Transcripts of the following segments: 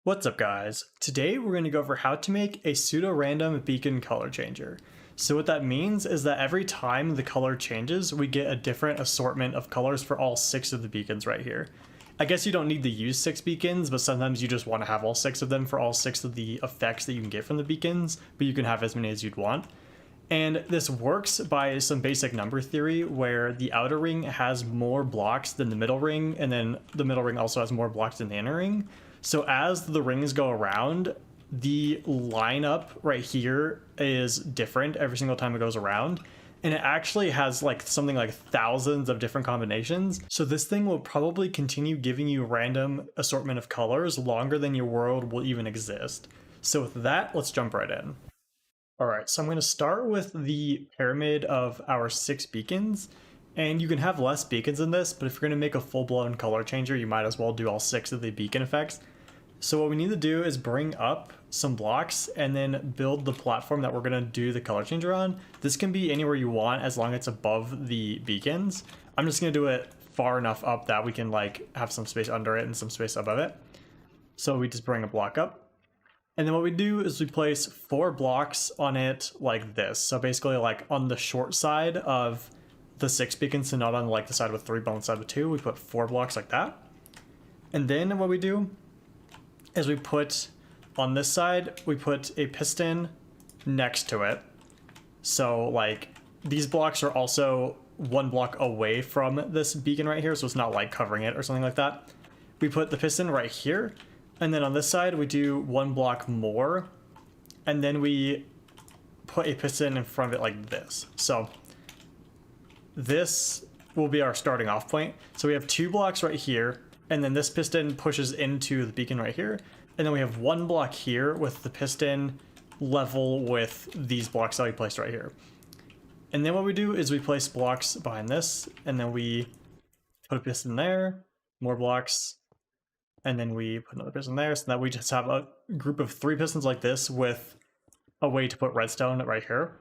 What's up guys? Today we're going to go over how to make a pseudo-random beacon color changer. So what that means is that every time the color changes, we get a different assortment of colors for all 6 of the beacons right here. I guess you don't need to use 6 beacons, but sometimes you just want to have all 6 of them for all 6 of the effects that you can get from the beacons, but you can have as many as you'd want. And this works by some basic number theory where the outer ring has more blocks than the middle ring, and then the middle ring also has more blocks than the inner ring. So as the rings go around, the lineup right here is different every single time it goes around. And it actually has like something like thousands of different combinations. So this thing will probably continue giving you random assortment of colors longer than your world will even exist. So with that, let's jump right in. All right, so I'm going to start with the pyramid of our 6 beacons. And you can have less beacons in this, but if you're going to make a full-blown color changer, you might as well do all 6 of the beacon effects. So what we need to do is bring up some blocks and then build the platform that we're going to do the color changer on. This can be anywhere you want as long as it's above the beacons. I'm just going to do it far enough up that we can like have some space under it and some space above it. So we just bring a block up. And then what we do is we place 4 blocks on it like this. So basically like on the short side of the 6 beacons, so not on like the side with 3 but on the side with 2, we put 4 blocks like that. And then what we do is we put on this side, we put a piston next to it. So like these blocks are also 1 block away from this beacon right here, so it's not like covering it or something like that. We put the piston right here, and then on this side we do 1 block more, and then we put a piston in front of it like this. So this will be our starting off point. So we have 2 blocks right here, and then this piston pushes into the beacon right here. And then we have 1 block here with the piston level with these blocks that we placed right here. And then what we do is we place blocks behind this, and then we put a piston there, more blocks, and then we put another piston there, so that we just have a group of 3 pistons like this with a way to put redstone right here.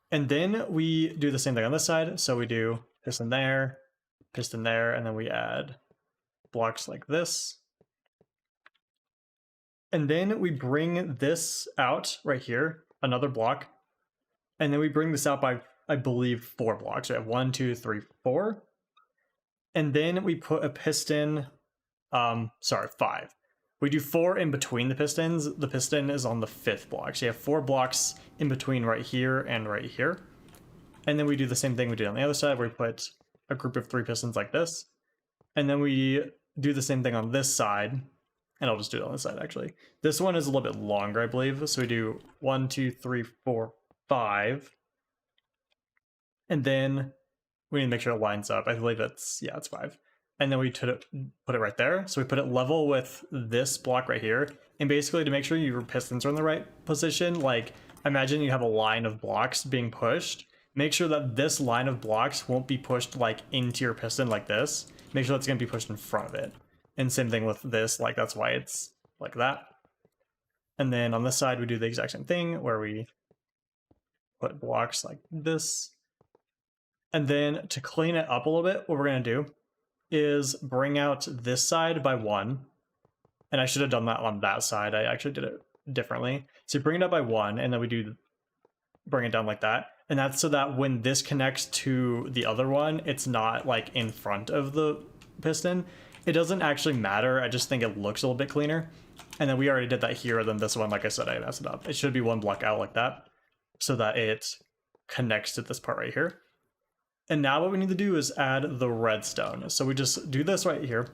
And then we do the same thing on this side. So we do piston there, and then we add blocks like this. And then we bring this out right here, another block. And then we bring this out by, I believe, 4 blocks. We have 1, 2, 3, 4. And then we put a piston, 5. We do 4 in between the pistons. The piston is on the 5th block. So you have 4 blocks in between right here and right here. And then we do the same thing we did on the other side, where we put a group of 3 pistons like this. And then we do the same thing on this side. And I'll just do it on this side, actually. This one is a little bit longer, I believe. So we do 1, 2, 3, 4, 5. And then we need to make sure it lines up. I believe it's 5. And then we put it right there. So we put it level with this block right here. And basically to make sure your pistons are in the right position, like imagine you have a line of blocks being pushed. Make sure that this line of blocks won't be pushed like into your piston like this. Make sure that's going to be pushed in front of it. And same thing with this, like that's why it's like that. And then on this side, we do the exact same thing where we put blocks like this. And then to clean it up a little bit, what we're going to do is bring out this side by 1. And I should have done that on that side. I actually did it differently. So bring it up by 1, and then we do bring it down like that. And that's so that when this connects to the other one, it's not like in front of the piston. It doesn't actually matter. I just think it looks a little bit cleaner. And then we already did that here. Then this one, like I said, I messed it up. It should be 1 block out like that so that it connects to this part right here. And now what we need to do is add the redstone. So we just do this right here.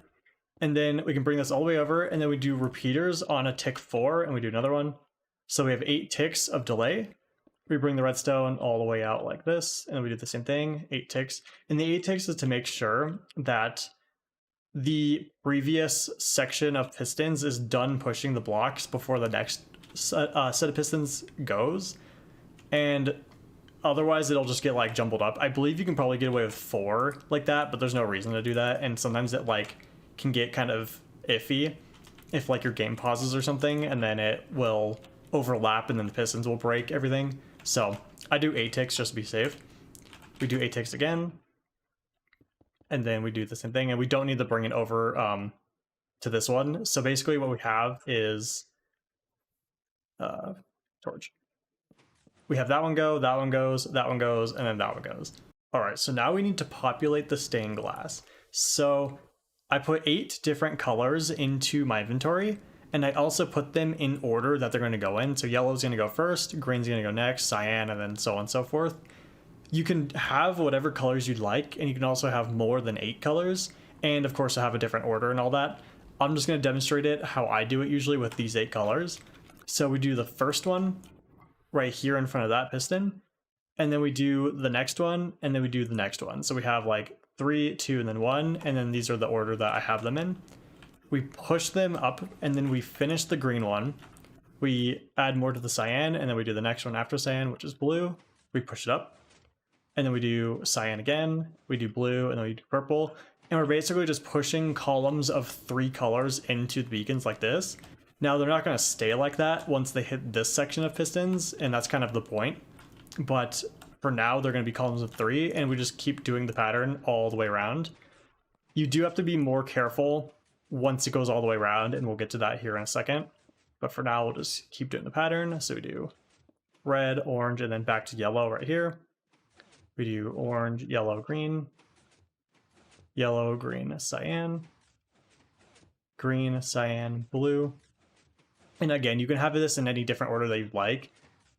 And then we can bring this all the way over, and then we do repeaters on a tick 4, and we do another one. So we have 8 ticks of delay. We bring the redstone all the way out like this, and then we do the same thing, 8 ticks. And the 8 ticks is to make sure that the previous section of pistons is done pushing the blocks before the next set of pistons goes. And otherwise it'll just get like jumbled up. I believe you can probably get away with 4 like that, but there's no reason to do that. And sometimes it like can get kind of iffy if like your game pauses or something, and then it will overlap and then the pistons will break everything. So I do 8 ticks just to be safe. We do 8 ticks again. And then we do the same thing, and we don't need to bring it over to this one. So basically what we have is torch. We have that one go, that one goes, that one goes, and then that one goes. All right, so now we need to populate the stained glass. So I put 8 different colors into my inventory, and I also put them in order that they're going to go in. So yellow's going to go first, green's going to go next, cyan, and then so on and so forth. You can have whatever colors you'd like, and you can also have more than 8 colors, and of course I have a different order and all that. I'm just going to demonstrate it how I do it usually with these 8 colors. So we do the first one right here in front of that piston, and then we do the next one, and then we do the next one. So we have like 3, 2, and then 1, and then these are the order that I have them in. We push them up, and then we finish the green one. We add more to the cyan, and then we do the next one after cyan, which is blue. We push it up, and then we do cyan again, we do blue, and then we do purple. And we're basically just pushing columns of 3 colors into the beacons like this. Now they're not going to stay like that once they hit this section of pistons, and that's kind of the point. But for now, they're going to be columns of 3, and we just keep doing the pattern all the way around. You do have to be more careful once it goes all the way around, and we'll get to that here in a second. But for now, we'll just keep doing the pattern. So we do red, orange, and then back to yellow right here. We do orange, yellow, green, cyan, green, cyan, blue. And again, you can have this in any different order that you'd like.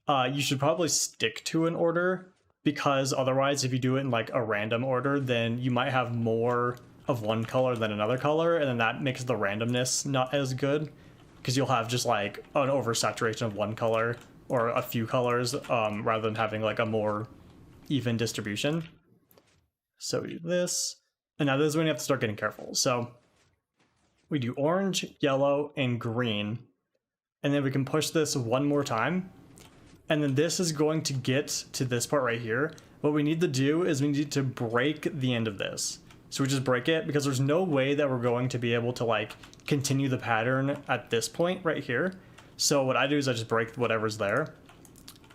You should probably stick to an order, because otherwise if you do it in like a random order, then you might have more of one color than another color, and then that makes the randomness not as good, because you'll have just like an oversaturation of one color or a few colors rather than having like a more even distribution. So we do this, and now this is when you have to start getting careful. So we do orange, yellow, and green, and then we can push this one more time. And then this is going to get to this part right here. What we need to do is we need to break the end of this. So we just break it, because there's no way that we're going to be able to like continue the pattern at this point right here. So what I do is I just break whatever's there,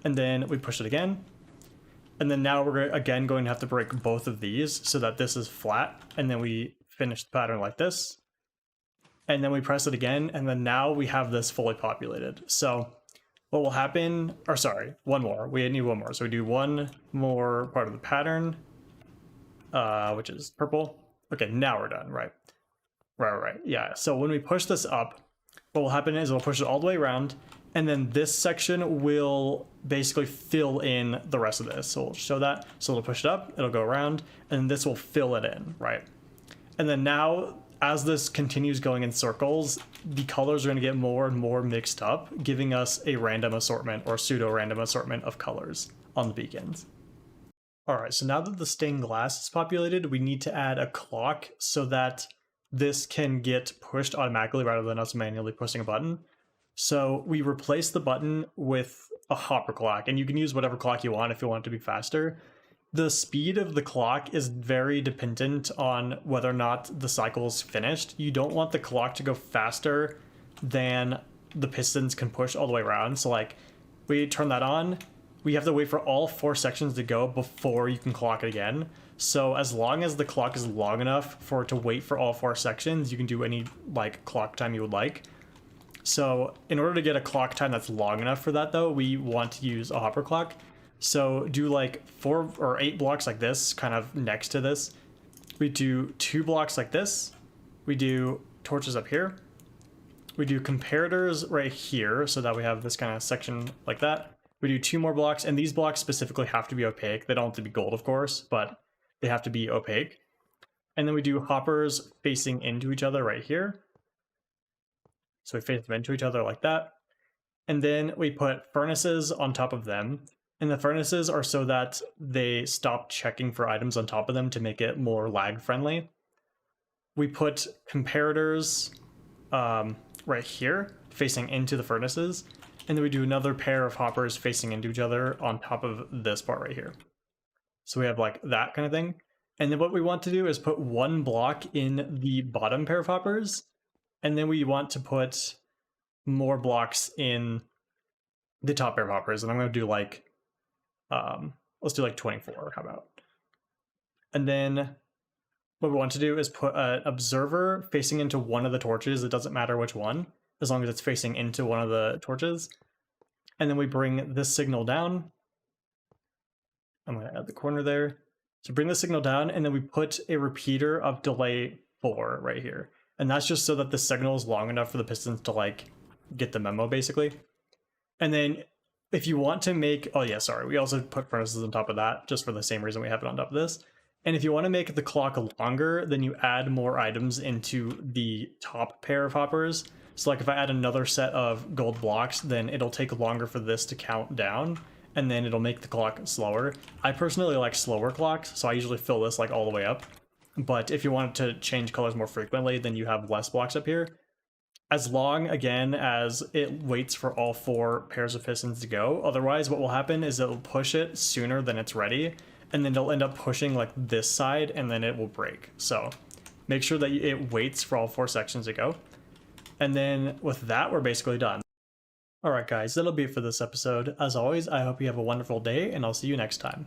and then we push it again. And then now we're again going to have to break both of these so that this is flat, and then we finish the pattern like this. And then we press it again, and then now we have this fully populated. So what will happen, or sorry, one more. We need one more. So we do one more part of the pattern, which is purple. Okay, now we're done, right? Right. Yeah, so when we push this up, what will happen is it'll push it all the way around, and then this section will basically fill in the rest of this. So we'll show that. So it'll push it up, it'll go around, and this will fill it in, right? And then now, as this continues going in circles, the colors are going to get more and more mixed up, giving us a random assortment or pseudo-random assortment of colors on the beacons. All right, so now that the stained glass is populated, we need to add a clock so that this can get pushed automatically rather than us manually pushing a button. So we replace the button with a hopper clock, and you can use whatever clock you want if you want it to be faster. The speed of the clock is very dependent on whether or not the cycle is finished. You don't want the clock to go faster than the pistons can push all the way around. So like, we turn that on, we have to wait for all 4 sections to go before you can clock it again. So as long as the clock is long enough for it to wait for all 4 sections, you can do any like clock time you would like. So in order to get a clock time that's long enough for that though, we want to use a hopper clock. So do like 4 or 8 blocks like this, kind of next to this. We do 2 blocks like this. We do torches up here. We do comparators right here so that we have this kind of section like that. We do 2 more blocks, and these blocks specifically have to be opaque. They don't have to be gold, of course, but they have to be opaque. And then we do hoppers facing into each other right here. So we face them into each other like that. And then we put furnaces on top of them. And the furnaces are so that they stop checking for items on top of them to make it more lag friendly. We put comparators right here facing into the furnaces. And then we do another pair of hoppers facing into each other on top of this part right here. So we have like that kind of thing. And then what we want to do is put 1 block in the bottom pair of hoppers. And then we want to put more blocks in the top pair of hoppers. And I'm going to do like, let's do like 24, how about? And then what we want to do is put an observer facing into one of the torches. It doesn't matter which one, as long as it's facing into one of the torches. And then we bring this signal down. I'm going to add the corner there. So bring the signal down, and then we put a repeater of delay 4 right here. And that's just so that the signal is long enough for the pistons to like get the memo, basically. And then if you want to make, oh yeah, sorry, we also put furnaces on top of that, just for the same reason we have it on top of this. And if you want to make the clock longer, then you add more items into the top pair of hoppers. So like if I add another set of gold blocks, then it'll take longer for this to count down, and then it'll make the clock slower. I personally like slower clocks, so I usually fill this like all the way up. But if you want to change colors more frequently, then you have less blocks up here. As long, again, as it waits for all 4 pairs of pistons to go. Otherwise, what will happen is it'll push it sooner than it's ready, and then it'll end up pushing like this side, and then it will break. So make sure that it waits for all 4 sections to go. And then with that, we're basically done. Alright guys, that'll be it for this episode. As always, I hope you have a wonderful day, and I'll see you next time.